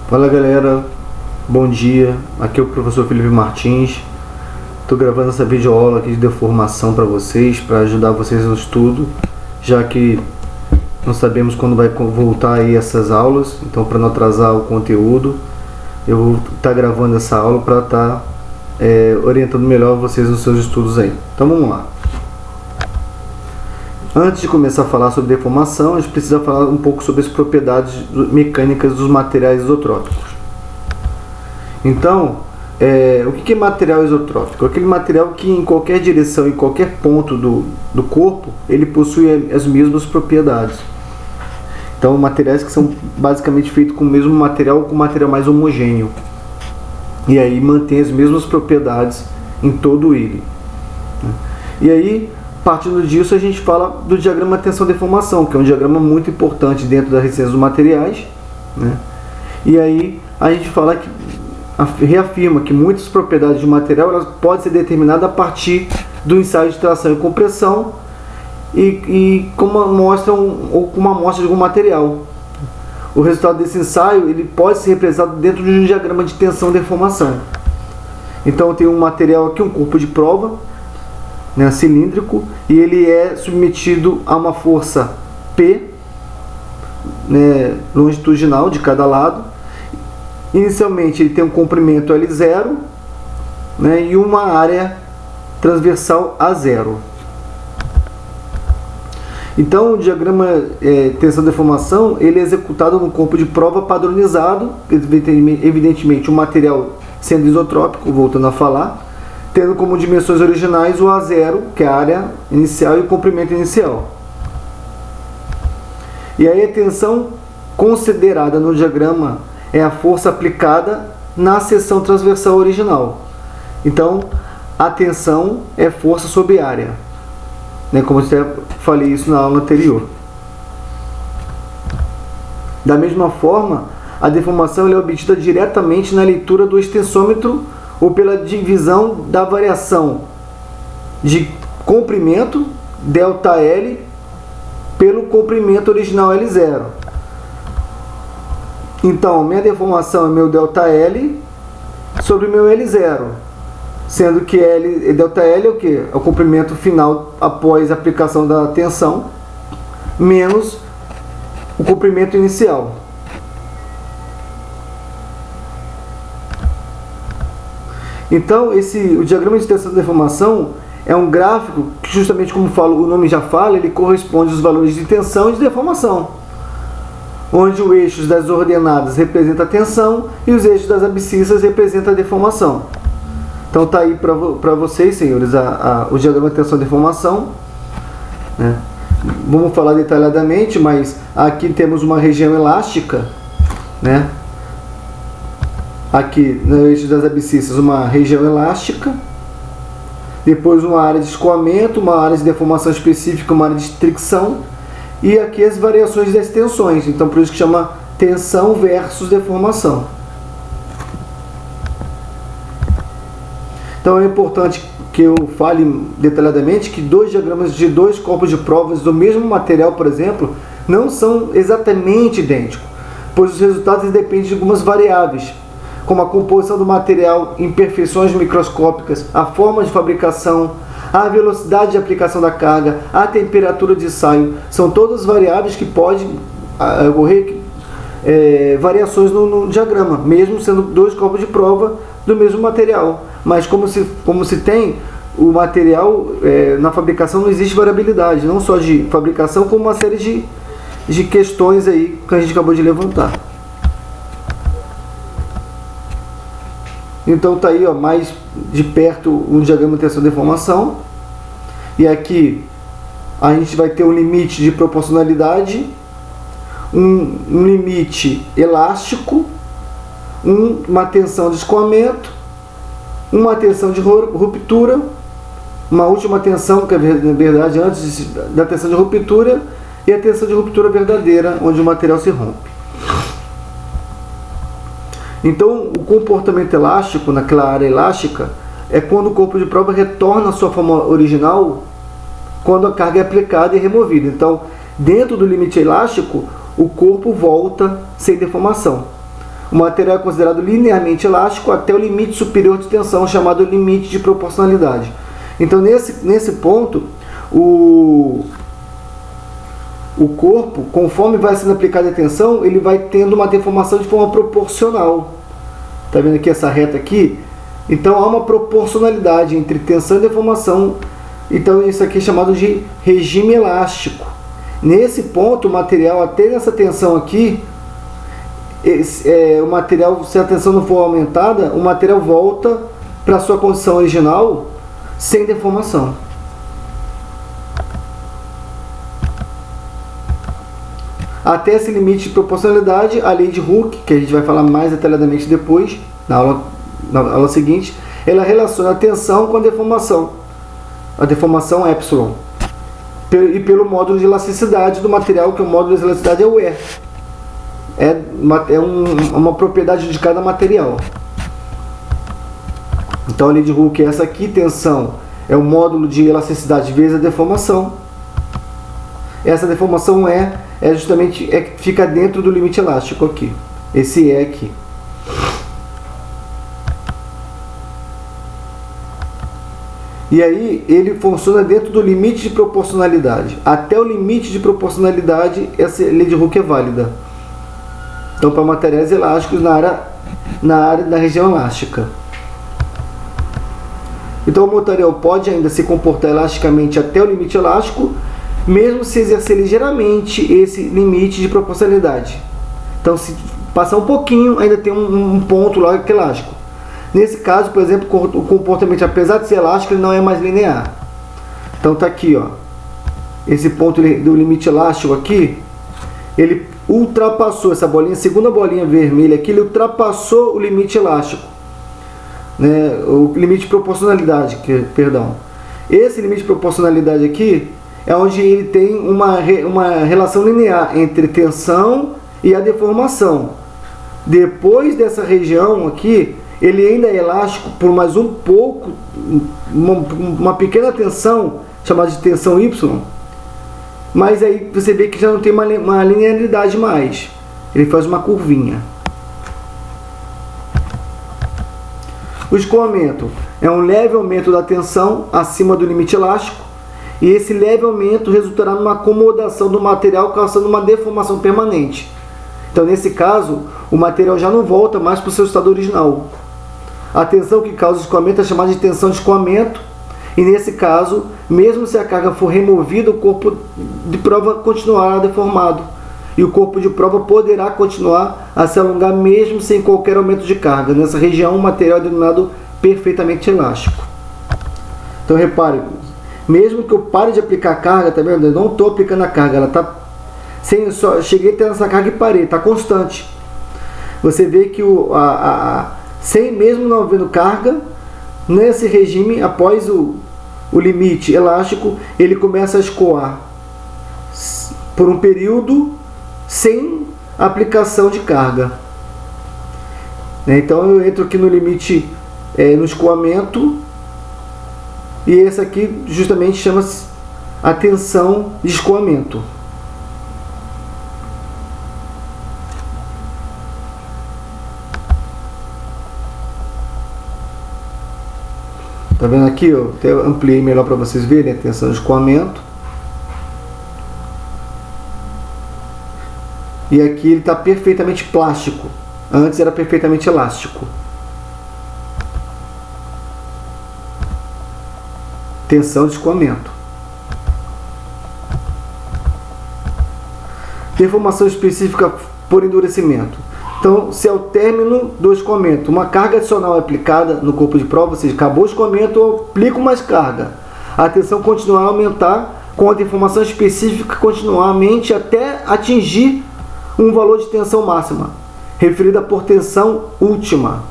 Fala galera, bom dia, aqui é o professor Felipe Martins. Estou gravando essa videoaula aqui de deformação para vocês, para ajudar vocês no estudo, já que não sabemos quando vai voltar aí essas aulas, então para não atrasar o conteúdo, eu vou estar gravando essa aula para estar orientando melhor vocês nos seus estudos aí. Então vamos lá. Antes de começar a falar sobre deformação, a gente precisa falar um pouco sobre as propriedades mecânicas dos materiais isotrópicos. Então, o que é material isotrópico? Aquele material que em qualquer direção, em qualquer ponto do corpo, ele possui as mesmas propriedades. Então, materiais que são basicamente feitos com o mesmo material, com material mais homogêneo. E aí mantém as mesmas propriedades em todo ele. E aí, partindo disso, a gente fala do diagrama tensão-deformação, que é um diagrama muito importante dentro da resistência dos materiais, né? E aí a gente fala que reafirma que muitas propriedades de material elas podem ser determinadas a partir do ensaio de tração e compressão e com uma amostra ou com uma amostra de algum material. O resultado desse ensaio ele pode ser representado dentro de um diagrama de tensão-deformação. Então tem um material aqui, um corpo de prova, né, cilíndrico, e ele é submetido a uma força P, né, longitudinal de cada lado. Inicialmente ele tem um comprimento L0, né, e uma área transversal A0. Então o diagrama tensão-deformação ele é executado no corpo de prova padronizado, evidentemente o material sendo isotrópico, voltando a falar, tendo como dimensões originais o A0, que é a área inicial, e o comprimento inicial. E aí a tensão considerada no diagrama é a força aplicada na seção transversal original. Então, a tensão é força sobre área, né, como eu até falei isso na aula anterior. Da mesma forma, a deformação é obtida diretamente na leitura do extensômetro ou pela divisão da variação de comprimento, ΔL, pelo comprimento original L0. Então, minha deformação é meu ΔL sobre meu L0, sendo que ΔL é o que? É o comprimento final após a aplicação da tensão, menos o comprimento inicial. Então, o diagrama de tensão-deformação é um gráfico que, justamente como o nome já fala, ele corresponde aos valores de tensão e de deformação, onde o eixo das ordenadas representa a tensão e os eixos das abscissas representam a deformação. Então está aí para vocês, senhores, o diagrama de tensão-deformação, né? Vamos falar detalhadamente, mas aqui temos uma região elástica, né? Aqui no eixo das abscissas uma região elástica, depois uma área de escoamento, uma área de deformação específica, uma área de fricção, e aqui as variações das tensões. Então por isso que chama tensão versus deformação. Então é importante que eu fale detalhadamente que dois diagramas de dois corpos de provas do mesmo material, por exemplo, não são exatamente idênticos, pois os resultados dependem de algumas variáveis, como a composição do material, imperfeições microscópicas, a forma de fabricação, a velocidade de aplicação da carga, a temperatura de ensaio. São todas variáveis que podem ocorrer variações no diagrama, mesmo sendo dois corpos de prova do mesmo material. Mas como se tem o material, na fabricação não existe variabilidade, não só de fabricação, como uma série de questões aí que a gente acabou de levantar. Então está aí, ó, mais de perto um diagrama de tensão-deformação. E aqui a gente vai ter um limite de proporcionalidade, um limite elástico, uma tensão de escoamento, uma tensão de ruptura, uma última tensão, que é na verdade antes da tensão de ruptura, e a tensão de ruptura verdadeira, onde o material se rompe. Então, o comportamento elástico naquela área elástica é quando o corpo de prova retorna à sua forma original quando a carga é aplicada e removida. Então, dentro do limite elástico, o corpo volta sem deformação. o material é considerado linearmente elástico até o limite superior de tensão, chamado limite de proporcionalidade. Então, nesse ponto, o corpo, conforme vai sendo aplicada a tensão, ele vai tendo uma deformação de forma proporcional. Está vendo aqui essa reta aqui? Então, há uma proporcionalidade entre tensão e deformação. Então, isso aqui é chamado de regime elástico. Nesse ponto, o material, até nessa tensão aqui, o material, se a tensão não for aumentada, o material volta para a sua condição original sem deformação. Até esse limite de proporcionalidade, a lei de Hooke, que a gente vai falar mais detalhadamente depois, na aula seguinte, ela relaciona a tensão com a deformação epsilon, e pelo módulo de elasticidade do material, que o módulo de elasticidade é o E. É uma propriedade de cada material. Então a lei de Hooke é essa aqui, tensão é o módulo de elasticidade vezes a deformação. Essa deformação justamente fica dentro do limite elástico aqui. Esse E aqui. E aí ele funciona dentro do limite de proporcionalidade. Até o limite de proporcionalidade, essa lei de Hooke é válida. Então, para materiais elásticos na área da região elástica. Então, o material pode ainda se comportar elasticamente até o limite elástico, mesmo se exercer ligeiramente esse limite de proporcionalidade. Então, se passar um pouquinho, ainda tem um ponto lá que é elástico. Nesse caso, por exemplo, o comportamento, apesar de ser elástico, ele não é mais linear. Então, está aqui, ó, esse ponto do limite elástico aqui, ele ultrapassou essa bolinha, a segunda bolinha vermelha aqui, ele ultrapassou o limite elástico, né, o limite de proporcionalidade, perdão. Esse limite de proporcionalidade aqui é onde ele tem uma relação linear entre tensão e a deformação. Depois dessa região aqui, ele ainda é elástico por mais um pouco, uma pequena tensão, chamada de tensão Y, mas aí você vê que já não tem uma linearidade mais. Ele faz uma curvinha. O escoamento é um leve aumento da tensão acima do limite elástico, e esse leve aumento resultará numa acomodação do material, causando uma deformação permanente. Então, nesse caso, o material já não volta mais para o seu estado original. A tensão que causa o escoamento é chamada de tensão de escoamento, e nesse caso, mesmo se a carga for removida, o corpo de prova continuará deformado, e o corpo de prova poderá continuar a se alongar mesmo sem qualquer aumento de carga. Nessa região, o material é denominado perfeitamente elástico. Então, repare, mesmo que eu pare de aplicar a carga, tá vendo? Eu não estou aplicando a carga, ela está cheguei a ter essa carga e parei, está constante. Você vê que sem mesmo não havendo carga, nesse regime, após o limite elástico, ele começa a escoar por um período sem aplicação de carga. Então eu entro aqui no limite, no escoamento, e esse aqui justamente chama-se a tensão de escoamento. Tá vendo aqui? Eu até ampliei melhor para vocês verem a tensão de escoamento. E aqui ele está perfeitamente plástico. Antes era perfeitamente elástico. Tensão de escoamento. Deformação específica por endurecimento. Então, se ao término do escoamento uma carga adicional é aplicada no corpo de prova, ou seja, acabou o escoamento, eu aplico mais carga, a tensão continuará a aumentar com a deformação específica continuamente até atingir um valor de tensão máxima, referida por tensão última.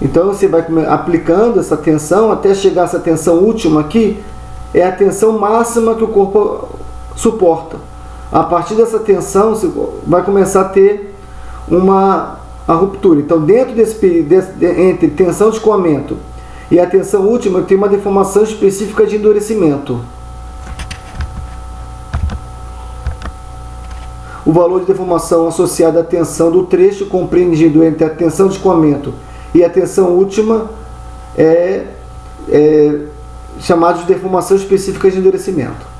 Então você vai aplicando essa tensão até chegar a essa tensão última aqui, é a tensão máxima que o corpo suporta. A partir dessa tensão, você vai começar a ter a ruptura. Então, dentro desse período, entre tensão de escoamento e a tensão última, tem uma deformação específica de endurecimento. o valor de deformação associado à tensão do trecho compreendido entre a tensão de escoamento e a tensão última é chamado de deformação específica de endurecimento.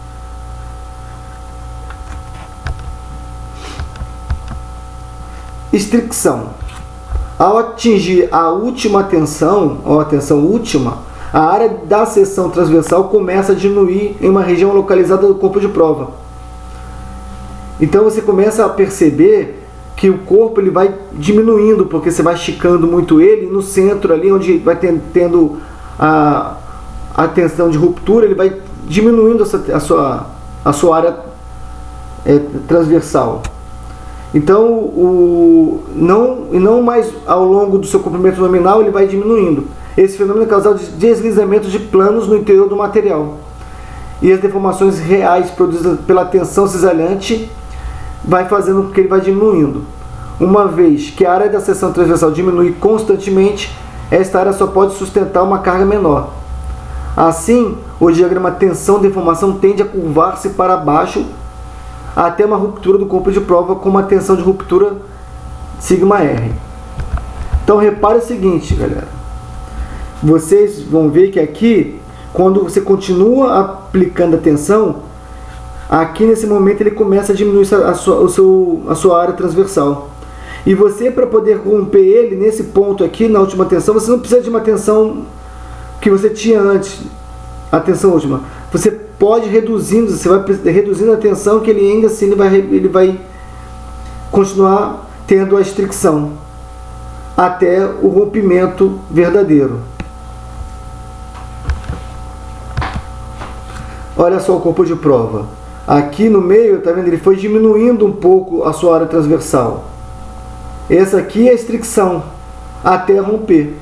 Estricção. Ao atingir a última tensão, ou a tensão última, a área da seção transversal começa a diminuir em uma região localizada do corpo de prova. Então você começa a perceber que o corpo ele vai diminuindo, porque você vai esticando muito ele, e no centro ali, onde vai tendo a tensão de ruptura, ele vai diminuindo a sua área transversal. Então, não mais ao longo do seu comprimento nominal, ele vai diminuindo. Esse fenômeno é causado de deslizamentos de planos no interior do material. E as deformações reais produzidas pela tensão cisalhante vai fazendo com que ele vá diminuindo. Uma vez que a área da seção transversal diminui constantemente, esta área só pode sustentar uma carga menor. Assim, o diagrama tensão-deformação tende a curvar-se para baixo até uma ruptura do corpo de prova com uma tensão de ruptura σR. Então repare o seguinte, galera. Vocês vão ver que aqui, quando você continua aplicando a tensão, aqui nesse momento ele começa a diminuir a sua área transversal. E você, para poder romper ele, nesse ponto aqui, na última tensão, você não precisa de uma tensão que você tinha antes, a tensão última. Você pode reduzindo, você vai reduzindo a tensão, que ele ainda assim ele vai continuar tendo a estricção até o rompimento verdadeiro. Olha só o corpo de prova. Aqui no meio, tá vendo? Ele foi diminuindo um pouco a sua área transversal. Essa aqui é a estricção até romper.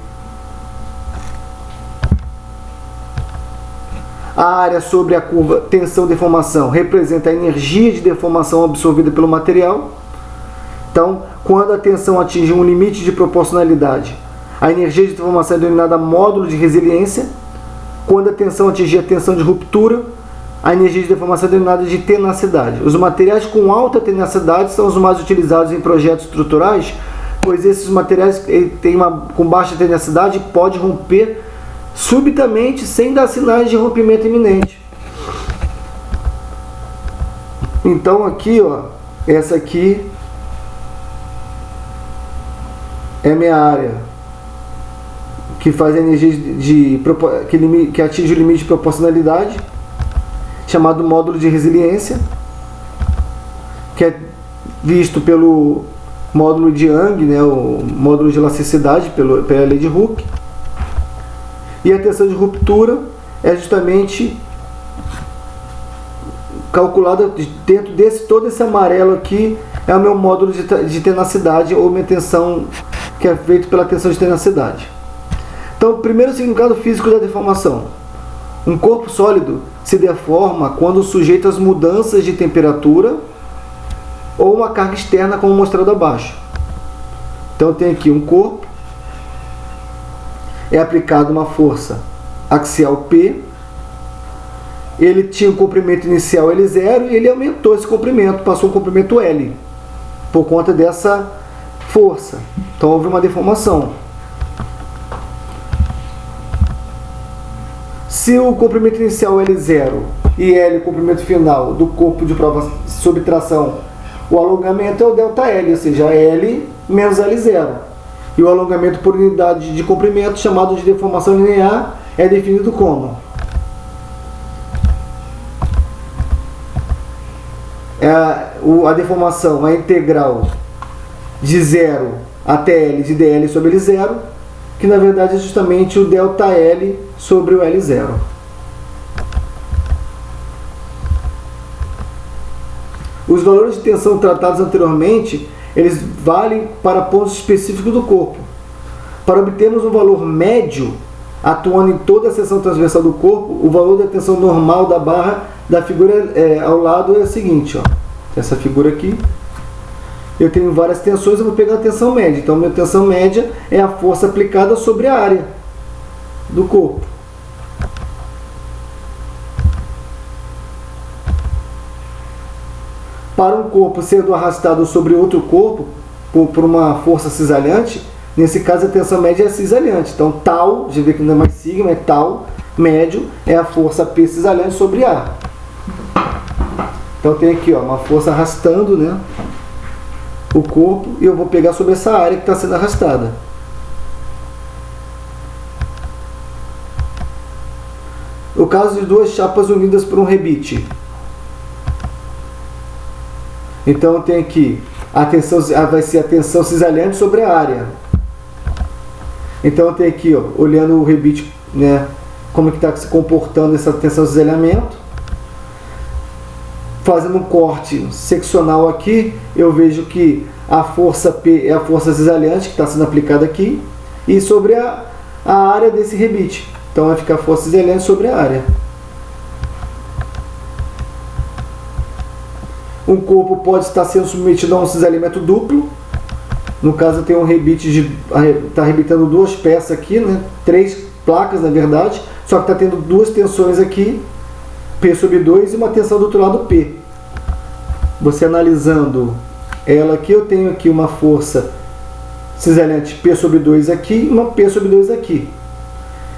A área sobre a curva tensão-deformação representa a energia de deformação absorvida pelo material. Então, quando a tensão atinge um limite de proporcionalidade, a energia de deformação é denominada módulo de resiliência. Quando a tensão atingir a tensão de ruptura, a energia de deformação é denominada de tenacidade. Os materiais com alta tenacidade são os mais utilizados em projetos estruturais, pois esses materiais com baixa tenacidade pode romper subitamente sem dar sinais de rompimento iminente. Então aqui, ó, essa aqui é minha área que faz a energia que atinge o limite de proporcionalidade, chamado módulo de resiliência, que é visto pelo módulo de Young, né, o módulo de elasticidade pela lei de Hooke. E a tensão de ruptura é justamente calculada dentro todo esse amarelo aqui, é o meu módulo de tenacidade, ou minha tensão, que é feito pela tensão de tenacidade. Então, primeiro significado físico da deformação. Um corpo sólido se deforma quando sujeito às mudanças de temperatura ou uma carga externa, como mostrado abaixo. Então tem aqui um corpo, é aplicada uma força axial P, ele tinha um comprimento inicial L0 e ele aumentou esse comprimento, passou um comprimento L, por conta dessa força. Então houve uma deformação. Se o comprimento inicial é L0 e L o comprimento final do corpo de prova sob tração, o alongamento é o ΔL, ou seja, L menos L0. E o alongamento por unidade de comprimento, chamado de deformação linear, é definido como a deformação, a integral de 0 até L de dL sobre L0, que na verdade é justamente o ΔL sobre o L0. Os valores de tensão tratados anteriormente, eles valem para pontos específicos do corpo. Para obtermos um valor médio, atuando em toda a seção transversal do corpo, o valor da tensão normal da barra da figura ao lado é o seguinte, ó. Essa figura aqui, eu tenho várias tensões, eu vou pegar a tensão média. Então, a minha tensão média é a força aplicada sobre a área do corpo. para um corpo sendo arrastado sobre outro corpo por uma força cisalhante, nesse caso a tensão média é cisalhante. Então tal, já vê que não é mais sigma, é tal, médio, é a força P cisalhante sobre A. Então tem aqui, ó, uma força arrastando, né, o corpo, e eu vou pegar sobre essa área que está sendo arrastada. O caso de duas chapas unidas por um rebite. Então tem aqui a tensão, vai ser a tensão cisalhante sobre a área. Então tem aqui, ó, olhando o rebite, né, como é que está se comportando essa tensão de cisalhamento. Fazendo um corte seccional aqui, eu vejo que a força P é a força cisalhante que está sendo aplicada aqui, e sobre a área desse rebite. Então vai ficar a força cisalhante sobre a área. Um corpo pode estar sendo submetido a um cisalhamento duplo. No caso, tem um rebite, está arrebitando duas peças aqui, né? 3 placas na verdade, só que está tendo duas tensões aqui, P sobre 2, e uma tensão do outro lado, P. Você analisando ela aqui, eu tenho aqui uma força cisalhante P sobre 2 aqui e uma P sobre 2 aqui.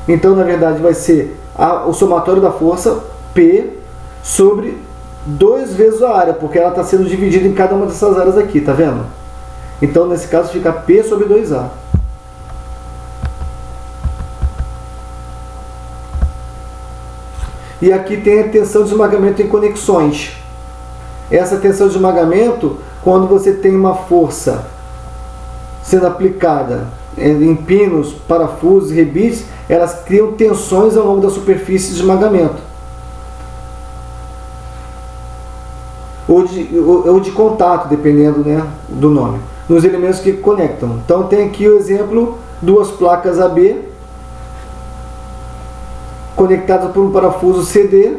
Então, na verdade, vai ser o somatório da força P sobre 2 vezes a área, porque ela está sendo dividida em cada uma dessas áreas aqui, tá vendo? Então, nesse caso, fica P sobre 2A. E aqui tem a tensão de esmagamento em conexões. Essa tensão de esmagamento, quando você tem uma força sendo aplicada em pinos, parafusos e rebites, elas criam tensões ao longo da superfície de esmagamento. Ou de contato, dependendo, né, do nome, nos elementos que conectam. Então tem aqui o exemplo, duas placas AB conectadas por um parafuso CD.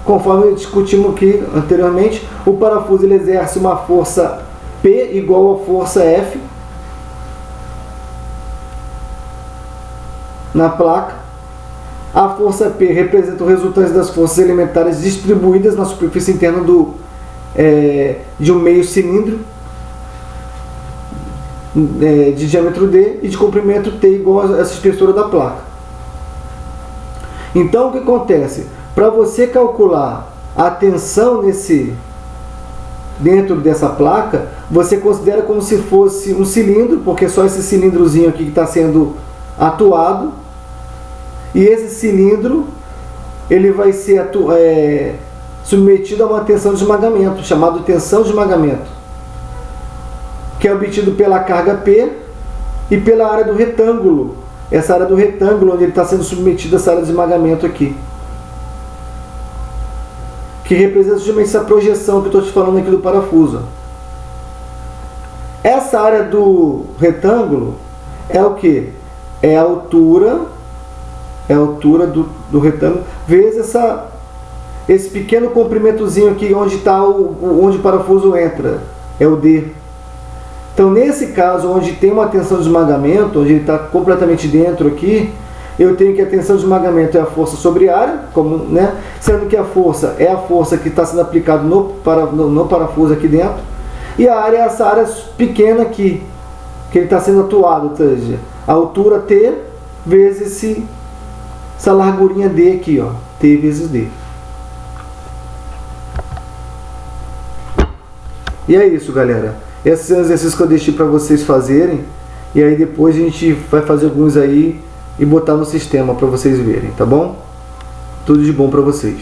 Conforme discutimos aqui anteriormente, o parafuso ele exerce uma força P igual a força F na placa. A força P representa o resultante das forças elementares distribuídas na superfície interna de um meio cilindro de diâmetro D e de comprimento T igual a essa espessura da placa. Então o que acontece? Para você calcular a tensão dentro dessa placa, você considera como se fosse um cilindro, porque é só esse cilindrozinho aqui que está sendo atuado, e esse cilindro ele vai ser submetido a uma tensão de esmagamento, chamada tensão de esmagamento, que é obtido pela carga P e pela área do retângulo, essa área do retângulo onde ele está sendo submetido a essa área de esmagamento aqui, que representa justamente essa projeção que eu estou te falando aqui do parafuso. Essa área do retângulo é o que? É a altura do retângulo vezes esse pequeno comprimentozinho aqui onde o parafuso entra, é o D. Então nesse caso, onde tem uma tensão de esmagamento, onde ele está completamente dentro aqui, eu tenho que a tensão de esmagamento é a força sobre a área, né? Sendo que a força é a força que está sendo aplicada no parafuso aqui dentro, e a área é essa área pequena aqui, que ele está sendo atuado, ou seja, a altura T vezes essa largurinha D aqui, ó, T vezes D. E é isso, galera. Esses são os exercícios que eu deixei para vocês fazerem, e aí depois a gente vai fazer alguns aí e botar no sistema para vocês verem, tá bom? Tudo de bom para vocês.